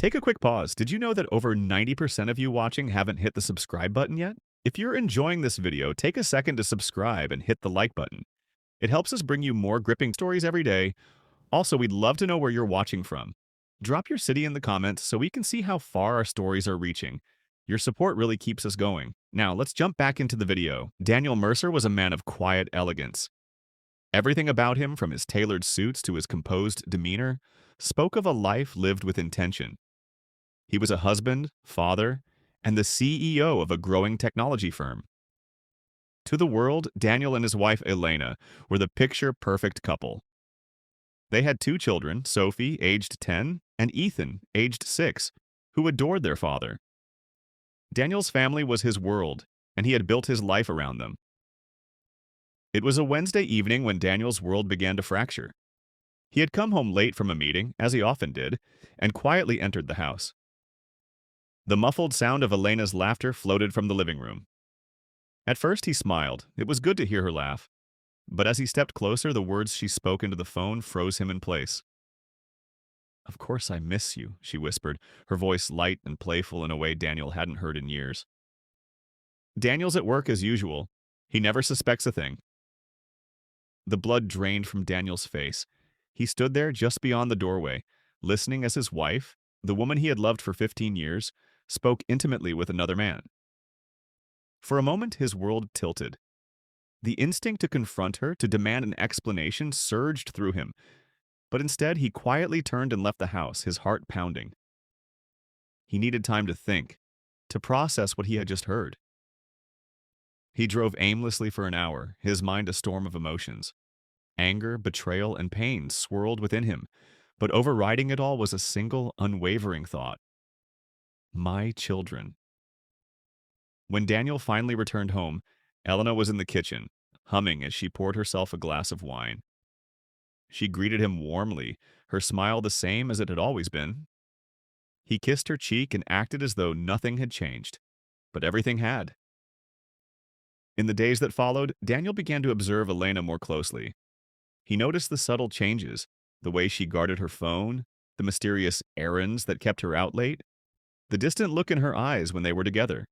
Take a quick pause. Did you know that over 90% of you watching haven't hit the subscribe button yet? If you're enjoying this video, take a second to subscribe and hit the like button. It helps us bring you more gripping stories every day. Also, we'd love to know where you're watching from. Drop your city in the comments so we can see how far our stories are reaching. Your support really keeps us going. Now, let's jump back into the video. Daniel Mercer was a man of quiet elegance. Everything about him, from his tailored suits to his composed demeanor, spoke of a life lived with intention. He was a husband, father, and the CEO of a growing technology firm. To the world, Daniel and his wife Elena were the picture-perfect couple. They had two children, Sophie, aged 10, and Ethan, aged 6, who adored their father. Daniel's family was his world, and he had built his life around them. It was a Wednesday evening when Daniel's world began to fracture. He had come home late from a meeting, as he often did, and quietly entered the house. The muffled sound of Elena's laughter floated from the living room. At first he smiled. It was good to hear her laugh. But as he stepped closer, the words she spoke into the phone froze him in place. "Of course I miss you," she whispered, her voice light and playful in a way Daniel hadn't heard in years. Daniel's at work as usual. He never suspects a thing. The blood drained from Daniel's face. He stood there just beyond the doorway, listening as his wife, the woman he had loved for 15 years, spoke intimately with another man. For a moment, his world tilted. The instinct to confront her, to demand an explanation, surged through him. But instead, he quietly turned and left the house, his heart pounding. He needed time to think, to process what he had just heard. He drove aimlessly for an hour, his mind a storm of emotions. Anger, betrayal, and pain swirled within him, but overriding it all was a single, unwavering thought. My children. When Daniel finally returned home, Elena was in the kitchen, humming as she poured herself a glass of wine. She greeted him warmly, her smile the same as it had always been. He kissed her cheek and acted as though nothing had changed, but everything had. In the days that followed, Daniel began to observe Elena more closely. He noticed the subtle changes, the way she guarded her phone, the mysterious errands that kept her out late, the distant look in her eyes when they were together.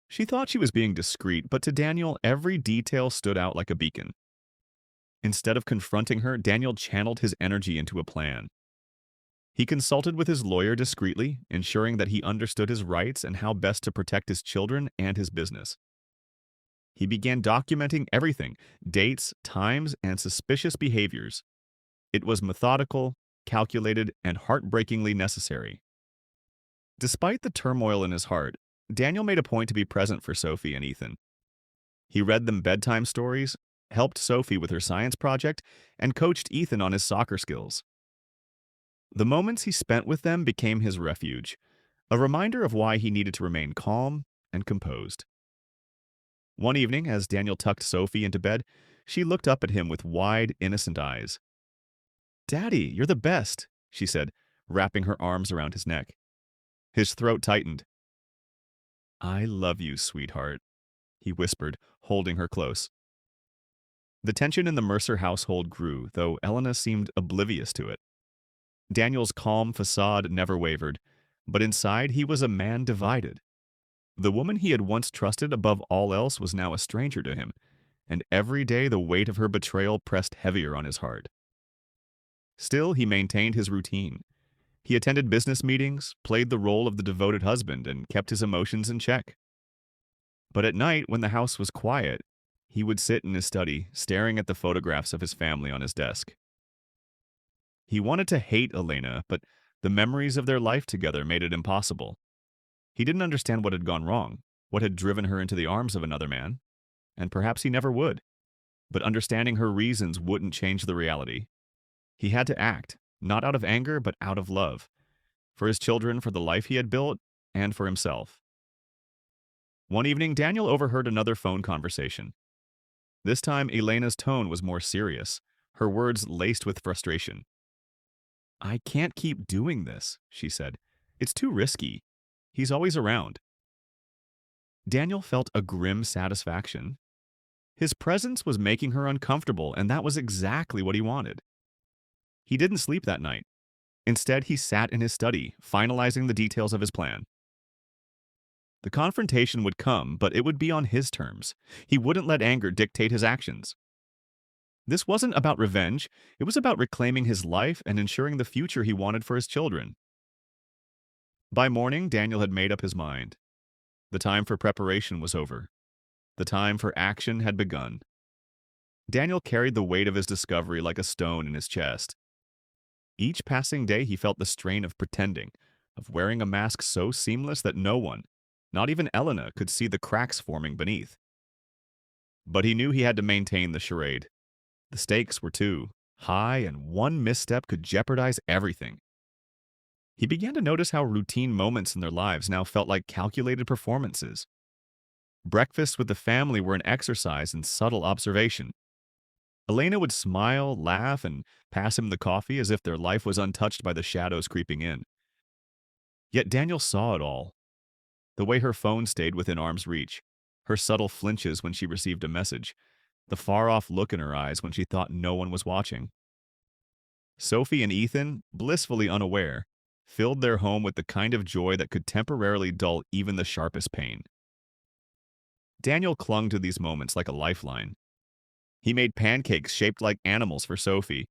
She thought she was being discreet, but to Daniel, every detail stood out like a beacon. Instead of confronting her, Daniel channeled his energy into a plan. He consulted with his lawyer discreetly, ensuring that he understood his rights and how best to protect his children and his business. He began documenting everything, dates, times, and suspicious behaviors. It was methodical, calculated, and heartbreakingly necessary. Despite the turmoil in his heart, Daniel made a point to be present for Sophie and Ethan. He read them bedtime stories, helped Sophie with her science project, and coached Ethan on his soccer skills. The moments he spent with them became his refuge, a reminder of why he needed to remain calm and composed. One evening, as Daniel tucked Sophie into bed, she looked up at him with wide, innocent eyes. "Daddy, you're the best," she said, wrapping her arms around his neck. His throat tightened. "I love you, sweetheart," he whispered, holding her close. The tension in the Mercer household grew, though Elena seemed oblivious to it. Daniel's calm facade never wavered, but inside he was a man divided. The woman he had once trusted above all else was now a stranger to him, and every day the weight of her betrayal pressed heavier on his heart. Still, he maintained his routine. He attended business meetings, played the role of the devoted husband, and kept his emotions in check. But at night, when the house was quiet, he would sit in his study, staring at the photographs of his family on his desk. He wanted to hate Elena, but the memories of their life together made it impossible. He didn't understand what had gone wrong, what had driven her into the arms of another man, and perhaps he never would. But understanding her reasons wouldn't change the reality. He had to act, not out of anger, but out of love, for his children, for the life he had built, and for himself. One evening, Daniel overheard another phone conversation. This time, Elena's tone was more serious, her words laced with frustration. "I can't keep doing this," she said. "It's too risky. He's always around." Daniel felt a grim satisfaction. His presence was making her uncomfortable, and that was exactly what he wanted. He didn't sleep that night. Instead, he sat in his study, finalizing the details of his plan. The confrontation would come, but it would be on his terms. He wouldn't let anger dictate his actions. This wasn't about revenge, it was about reclaiming his life and ensuring the future he wanted for his children. By morning, Daniel had made up his mind. The time for preparation was over. The time for action had begun. Daniel carried the weight of his discovery like a stone in his chest. Each passing day, he felt the strain of pretending, of wearing a mask so seamless that no one, not even Elena, could see the cracks forming beneath. But he knew he had to maintain the charade. The stakes were too high, and one misstep could jeopardize everything. He began to notice how routine moments in their lives now felt like calculated performances. Breakfasts with the family were an exercise in subtle observation. Elena would smile, laugh, and pass him the coffee as if their life was untouched by the shadows creeping in. Yet Daniel saw it all. The way her phone stayed within arm's reach, her subtle flinches when she received a message, the far-off look in her eyes when she thought no one was watching. Sophie and Ethan, blissfully unaware, filled their home with the kind of joy that could temporarily dull even the sharpest pain. Daniel clung to these moments like a lifeline. He made pancakes shaped like animals for Sophie,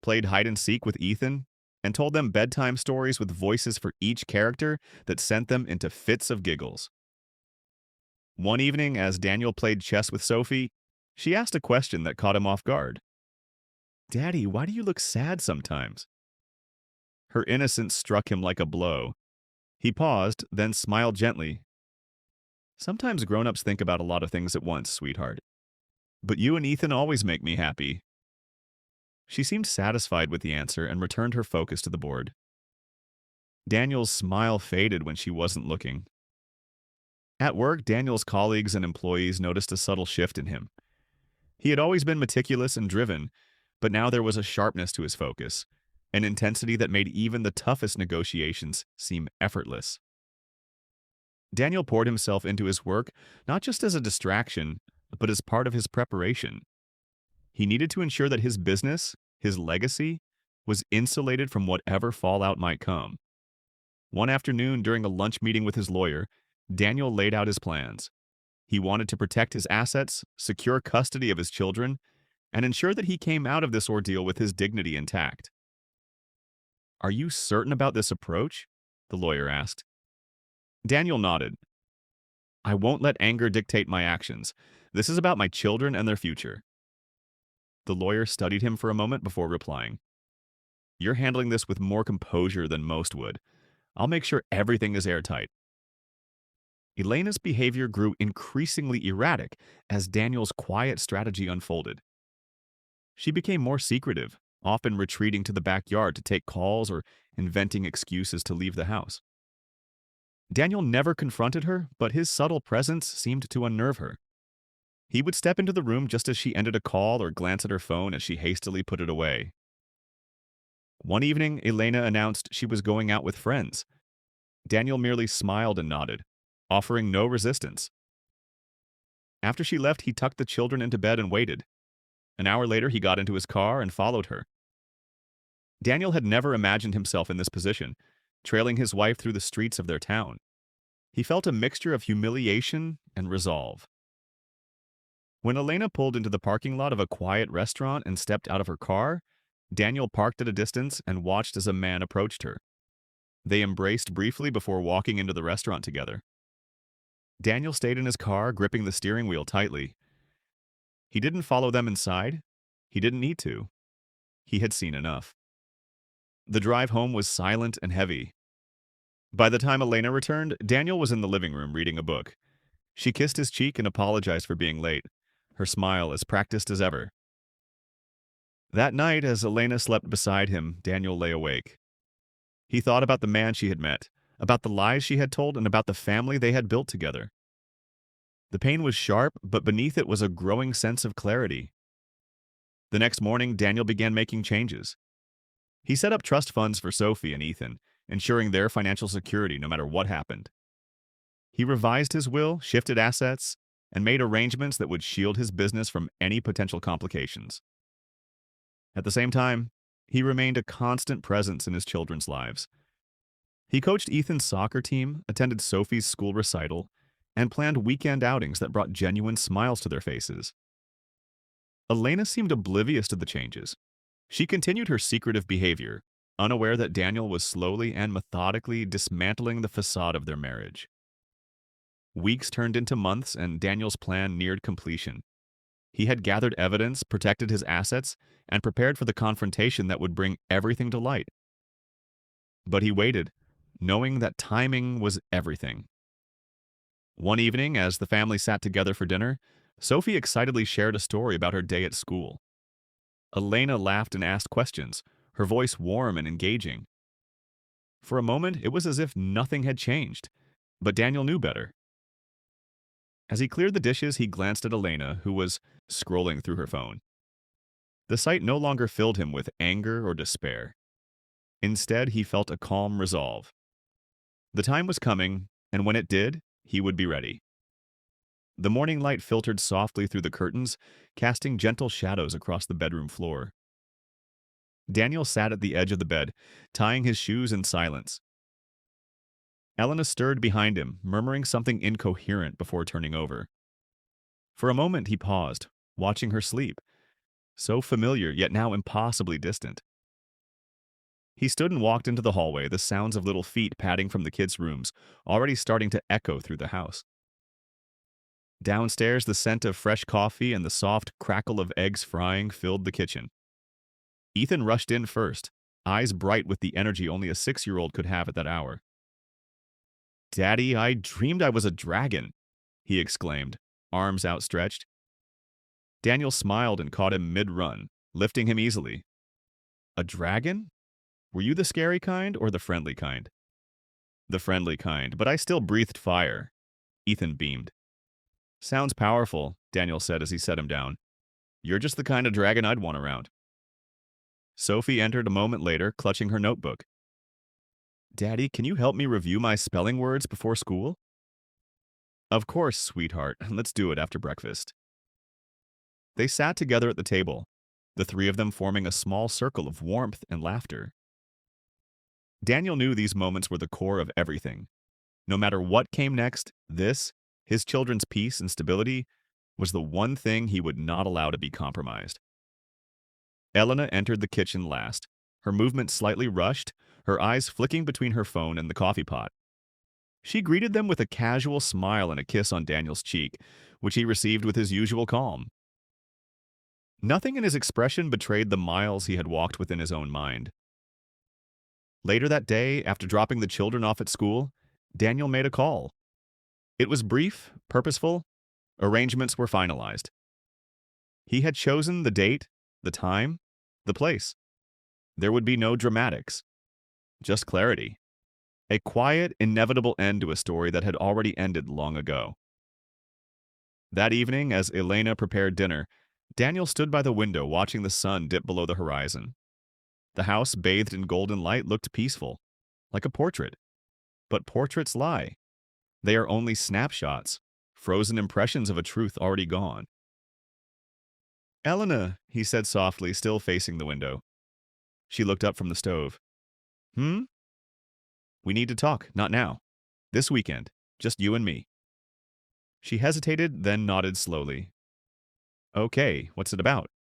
played hide-and-seek with Ethan, and told them bedtime stories with voices for each character that sent them into fits of giggles. One evening, as Daniel played chess with Sophie, she asked a question that caught him off guard. "Daddy, why do you look sad sometimes?" Her innocence struck him like a blow. He paused, then smiled gently. "Sometimes grown-ups think about a lot of things at once, sweetheart. But you and Ethan always make me happy." She seemed satisfied with the answer and returned her focus to the board. Daniel's smile faded when she wasn't looking. At work, Daniel's colleagues and employees noticed a subtle shift in him. He had always been meticulous and driven, but now there was a sharpness to his focus, an intensity that made even the toughest negotiations seem effortless. Daniel poured himself into his work not just as a distraction, but as part of his preparation. He needed to ensure that his business, his legacy, was insulated from whatever fallout might come. One afternoon, during a lunch meeting with his lawyer, Daniel laid out his plans. He wanted to protect his assets, secure custody of his children, and ensure that he came out of this ordeal with his dignity intact. "Are you certain about this approach?" the lawyer asked. Daniel nodded. "I won't let anger dictate my actions. This is about my children and their future." The lawyer studied him for a moment before replying. "You're handling this with more composure than most would. I'll make sure everything is airtight." Elena's behavior grew increasingly erratic as Daniel's quiet strategy unfolded. She became more secretive, often retreating to the backyard to take calls or inventing excuses to leave the house. Daniel never confronted her, but his subtle presence seemed to unnerve her. He would step into the room just as she ended a call or glance at her phone as she hastily put it away. One evening, Elena announced she was going out with friends. Daniel merely smiled and nodded, offering no resistance. After she left, he tucked the children into bed and waited. An hour later, he got into his car and followed her. Daniel had never imagined himself in this position, trailing his wife through the streets of their town. He felt a mixture of humiliation and resolve. When Elena pulled into the parking lot of a quiet restaurant and stepped out of her car, Daniel parked at a distance and watched as a man approached her. They embraced briefly before walking into the restaurant together. Daniel stayed in his car, gripping the steering wheel tightly. He didn't follow them inside. He didn't need to. He had seen enough. The drive home was silent and heavy. By the time Elena returned, Daniel was in the living room reading a book. She kissed his cheek and apologized for being late, her smile as practiced as ever. That night, as Elena slept beside him, Daniel lay awake. He thought about the man she had met, about the lies she had told, and about the family they had built together. The pain was sharp, but beneath it was a growing sense of clarity. The next morning, Daniel began making changes. He set up trust funds for Sophie and Ethan, ensuring their financial security no matter what happened. He revised his will, shifted assets, and made arrangements that would shield his business from any potential complications. At the same time, He remained a constant presence in his children's lives. He coached Ethan's soccer team, attended Sophie's school recital, and planned weekend outings that brought genuine smiles to their faces. Elena seemed oblivious to the changes. She continued her secretive behavior, unaware that Daniel was slowly and methodically dismantling the facade of their marriage. Weeks turned into months, and Daniel's plan neared completion. He had gathered evidence, protected his assets, and prepared for the confrontation that would bring everything to light. But he waited, knowing that timing was everything. One evening, as the family sat together for dinner, Sophie excitedly shared a story about her day at school. Elena laughed and asked questions, her voice warm and engaging. For a moment, it was as if nothing had changed, but Daniel knew better. As he cleared the dishes, he glanced at Elena, who was scrolling through her phone. The sight no longer filled him with anger or despair. Instead, he felt a calm resolve. The time was coming, and when it did, he would be ready. The morning light filtered softly through the curtains, casting gentle shadows across the bedroom floor. Daniel sat at the edge of the bed, tying his shoes in silence. Elena stirred behind him, murmuring something incoherent before turning over. For a moment he paused, watching her sleep, so familiar yet now impossibly distant. He stood and walked into the hallway, the sounds of little feet padding from the kids' rooms already starting to echo through the house. Downstairs, the scent of fresh coffee and the soft crackle of eggs frying filled the kitchen. Ethan rushed in first, eyes bright with the energy only a 6-year-old could have at that hour. "Daddy, I dreamed I was a dragon," he exclaimed, arms outstretched. Daniel smiled and caught him mid-run, lifting him easily. "A dragon? Were you the scary kind or the friendly kind?" "The friendly kind, but I still breathed fire." Ethan beamed. "Sounds powerful," Daniel said as he set him down. "You're just the kind of dragon I'd want around." Sophie entered a moment later, clutching her notebook. "Daddy, can you help me review my spelling words before school?" "Of course, sweetheart. Let's do it after breakfast." They sat together at the table, the three of them forming a small circle of warmth and laughter. Daniel knew these moments were the core of everything. No matter what came next, this, his children's peace and stability, was the one thing he would not allow to be compromised. Elena entered the kitchen last, her movements slightly rushed, her eyes flicking between her phone and the coffee pot. She greeted them with a casual smile and a kiss on Daniel's cheek, which he received with his usual calm. Nothing in his expression betrayed the miles he had walked within his own mind. Later that day, after dropping the children off at school, Daniel made a call. It was brief, purposeful. Arrangements were finalized. He had chosen the date, the time, the place. There would be no dramatics, just clarity. A quiet, inevitable end to a story that had already ended long ago. That evening, as Elena prepared dinner, Daniel stood by the window watching the sun dip below the horizon. The house, bathed in golden light, looked peaceful, like a portrait. But portraits lie. They are only snapshots, frozen impressions of a truth already gone. "Elena," he said softly, still facing the window. She looked up from the stove. "Hmm?" "We need to talk, not now. This weekend, just you and me." She hesitated, then nodded slowly. "Okay, what's it about?"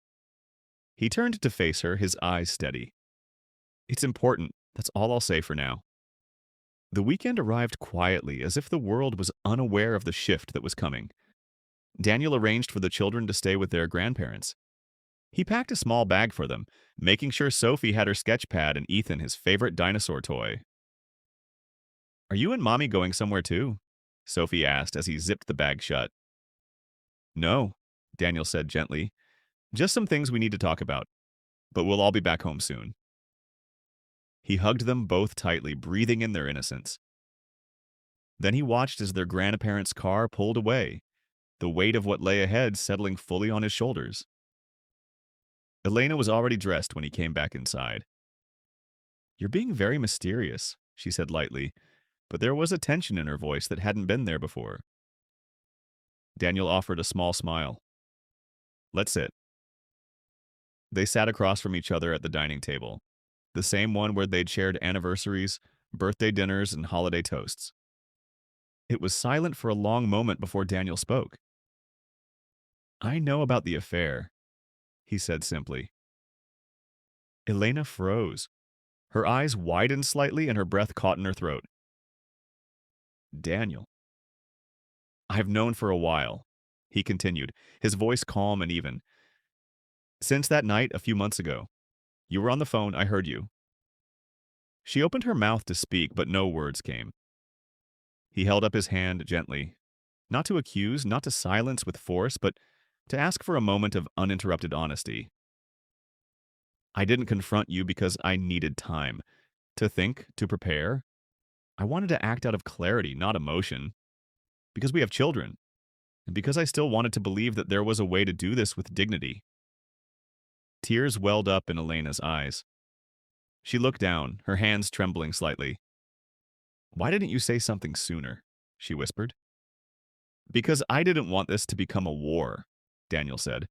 He turned to face her, his eyes steady. "It's important, that's all I'll say for now." The weekend arrived quietly, as if the world was unaware of the shift that was coming. Daniel arranged for the children to stay with their grandparents. He packed a small bag for them, making sure Sophie had her sketch pad and Ethan his favorite dinosaur toy. "Are you and Mommy going somewhere too?" Sophie asked as he zipped the bag shut. "No," Daniel said gently. "Just some things we need to talk about. But we'll all be back home soon." He hugged them both tightly, breathing in their innocence. Then he watched as their grandparents' car pulled away, the weight of what lay ahead settling fully on his shoulders. Elena was already dressed when he came back inside. "You're being very mysterious," she said lightly, but there was a tension in her voice that hadn't been there before. Daniel offered a small smile. "Let's sit." They sat across from each other at the dining table, the same one where they'd shared anniversaries, birthday dinners, and holiday toasts. It was silent for a long moment before Daniel spoke. "I know about the affair," he said simply. Elena froze. Her eyes widened slightly and her breath caught in her throat. "Daniel, I've known for a while," he continued, his voice calm and even. "Since that night a few months ago. You were on the phone, I heard you." She opened her mouth to speak, but no words came. He held up his hand gently, not to accuse, not to silence with force, but to ask for a moment of uninterrupted honesty. "I didn't confront you because I needed time. To think, to prepare. I wanted to act out of clarity, not emotion. Because we have children. And because I still wanted to believe that there was a way to do this with dignity." Tears welled up in Elena's eyes. She looked down, her hands trembling slightly. "Why didn't you say something sooner?" she whispered. "Because I didn't want this to become a war," Daniel said.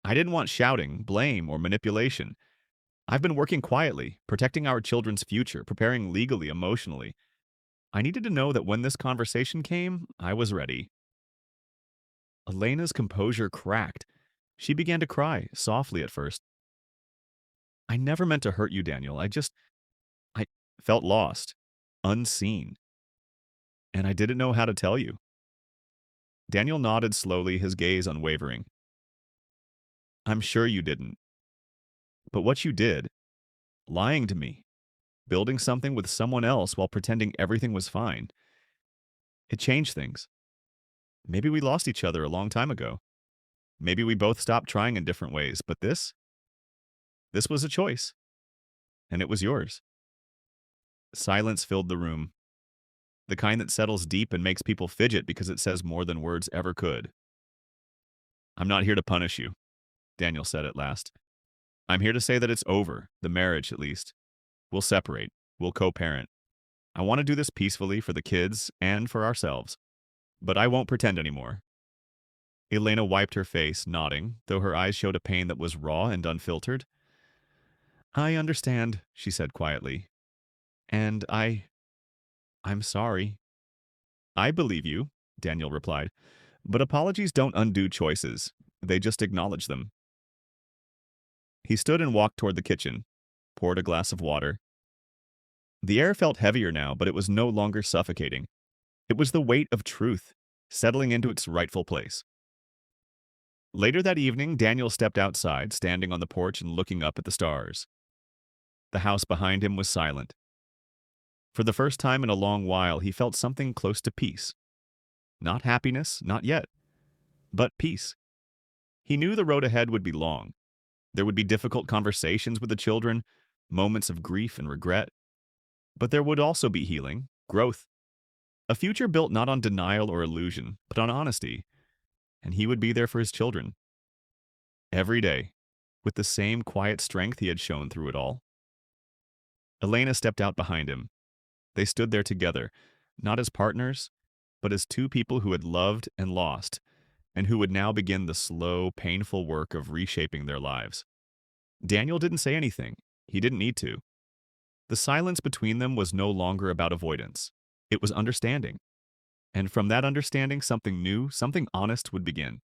"I didn't want shouting, blame, or manipulation. I've been working quietly, protecting our children's future, preparing legally, emotionally. I needed to know that when this conversation came, I was ready." Elena's composure cracked. She began to cry, softly at first. "I never meant to hurt you, Daniel. I felt lost, unseen, and I didn't know how to tell you." Daniel nodded slowly, his gaze unwavering. "I'm sure you didn't. But what you did, lying to me, building something with someone else while pretending everything was fine, it changed things. Maybe we lost each other a long time ago. Maybe we both stopped trying in different ways, but this was a choice, and it was yours." Silence filled the room, the kind that settles deep and makes people fidget because it says more than words ever could. "I'm not here to punish you," Daniel said at last. "I'm here to say that it's over, the marriage at least. We'll separate. We'll co-parent. I want to do this peacefully for the kids and for ourselves. But I won't pretend anymore." Elena wiped her face, nodding, though her eyes showed a pain that was raw and unfiltered. "I understand," she said quietly. "And I'm sorry." "I believe you," Daniel replied. "But apologies don't undo choices. They just acknowledge them." He stood and walked toward the kitchen, poured a glass of water. The air felt heavier now, but it was no longer suffocating. It was the weight of truth, settling into its rightful place. Later that evening, Daniel stepped outside, standing on the porch and looking up at the stars. The house behind him was silent. For the first time in a long while, he felt something close to peace. Not happiness, not yet, but peace. He knew the road ahead would be long. There would be difficult conversations with the children, moments of grief and regret. But there would also be healing, growth, a future built not on denial or illusion, but on honesty. And he would be there for his children. Every day, with the same quiet strength he had shown through it all. Elena stepped out behind him. They stood there together, not as partners, but as two people who had loved and lost, and who would now begin the slow, painful work of reshaping their lives. Daniel didn't say anything. He didn't need to. The silence between them was no longer about avoidance. It was understanding. And from that understanding, something new, something honest would begin.